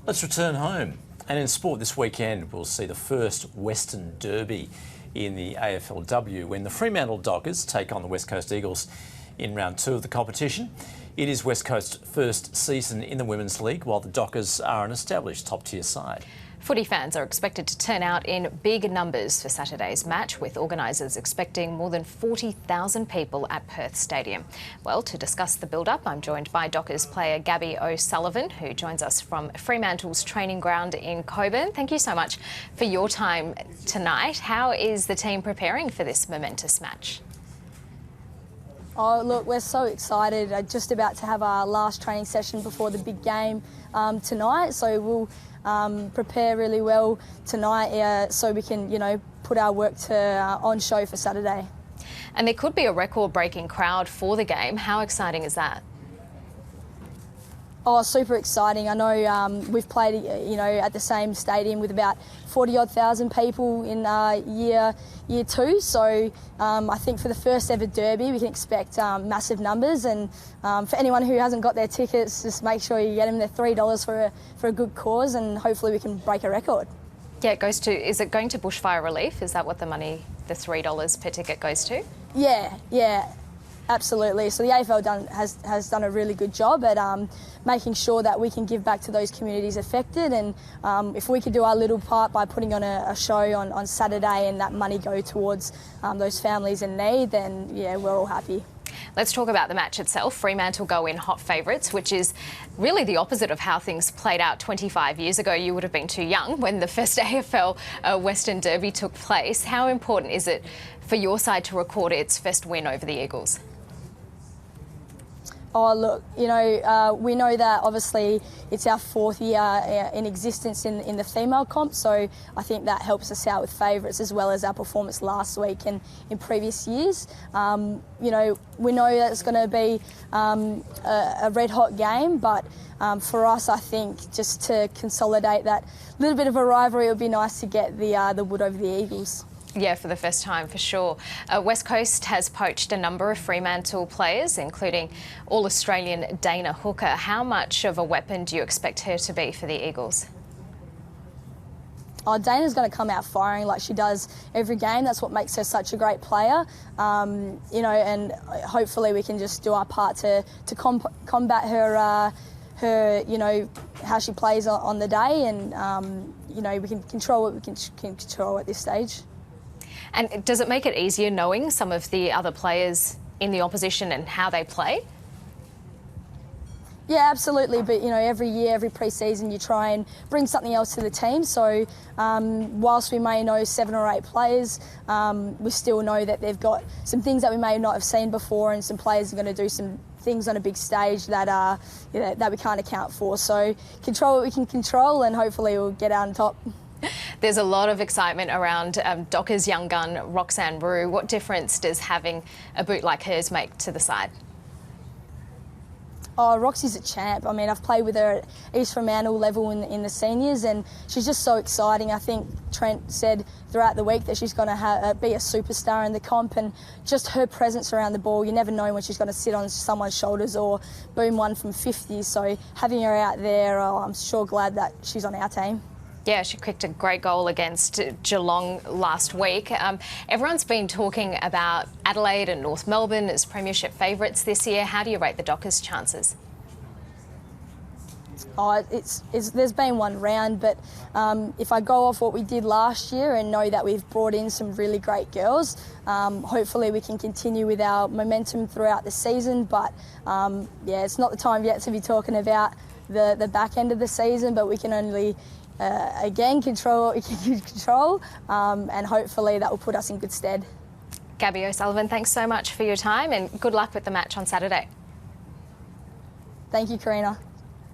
Let's return home. And in sport this weekend, we'll see the first Western Derby in the AFLW when the Fremantle Dockers take on the West Coast Eagles in round 2 of the competition. It is West Coast's first season in the Women's League, while the Dockers are an established top-tier side. Footy fans are expected to turn out in big numbers for Saturday's match, with organisers expecting more than 40,000 people at Perth Stadium. Well, to discuss the build-up, I'm joined by Dockers player Gabby O'Sullivan, who joins us from Fremantle's training ground in Coburn. Thank you so much for your time tonight. How is the team preparing for this momentous match? Oh, look, we're so excited. Just about to have our last training session before the big game tonight, so we'll prepare really well tonight so we can, put our work on show for Saturday. And there could be a record-breaking crowd for the game. How exciting is that? Oh, super exciting. I know we've played, at the same stadium with about 40-odd thousand people in year 2. So I think for the first ever derby, we can expect massive numbers. And for anyone who hasn't got their tickets, just make sure you get them. They're $3 for a good cause, and hopefully we can break a record. Yeah, is it going to bushfire relief? Is that what the $3 per ticket goes to? Yeah. Absolutely. So the AFL has done a really good job at making sure that we can give back to those communities affected, and if we could do our little part by putting on a show on Saturday and that money go towards those families in need, then yeah, we're all happy. Let's talk about the match itself. Fremantle go in hot favourites, which is really the opposite of how things played out 25 years ago. You would have been too young when the first AFL Western Derby took place. How important is it for your side to record its first win over the Eagles? Oh, look, we know that obviously it's our 4th year in existence in the female comp, so I think that helps us out with favourites as well as our performance last week and in previous years. We know that it's going to be a red-hot game, but for us, I think just to consolidate that little bit of a rivalry, it would be nice to get the wood over the Eagles. Yeah, for the first time, for sure. West Coast has poached a number of Fremantle players, including All-Australian Dana Hooker. How much of a weapon do you expect her to be for the Eagles? Oh, Dana's going to come out firing like she does every game. That's what makes her such a great player. And hopefully we can just do our part to combat her, how she plays on the day, and, we can control what we can control at this stage. And does it make it easier knowing some of the other players in the opposition and how they play? Yeah, absolutely. But, every year, every pre-season, you try and bring something else to the team. So whilst we may know 7 or 8 players, we still know that they've got some things that we may not have seen before, and some players are going to do some things on a big stage that that we can't account for. So control what we can control, and hopefully we'll get out on top. There's a lot of excitement around Dockers' young gun, Roxanne Rue. What difference does having a boot like hers make to the side? Oh, Roxy's a champ. I mean, I've played with her at East Fremantle level in the seniors, and she's just so exciting. I think Trent said throughout the week that she's going to be a superstar in the comp, and just her presence around the ball, you never know when she's going to sit on someone's shoulders or boom one from 50. So having her out there, I'm sure glad that she's on our team. Yeah, she kicked a great goal against Geelong last week. Everyone's been talking about Adelaide and North Melbourne as premiership favourites this year. How do you rate the Dockers' chances? Oh, there's been one round, but if I go off what we did last year and know that we've brought in some really great girls, hopefully we can continue with our momentum throughout the season. But it's not the time yet to be talking about the back end of the season, but we can only again control what we can control, and hopefully that will put us in good stead. Gabby O'Sullivan, thanks so much for your time, and good luck with the match on Saturday. Thank you, Karina.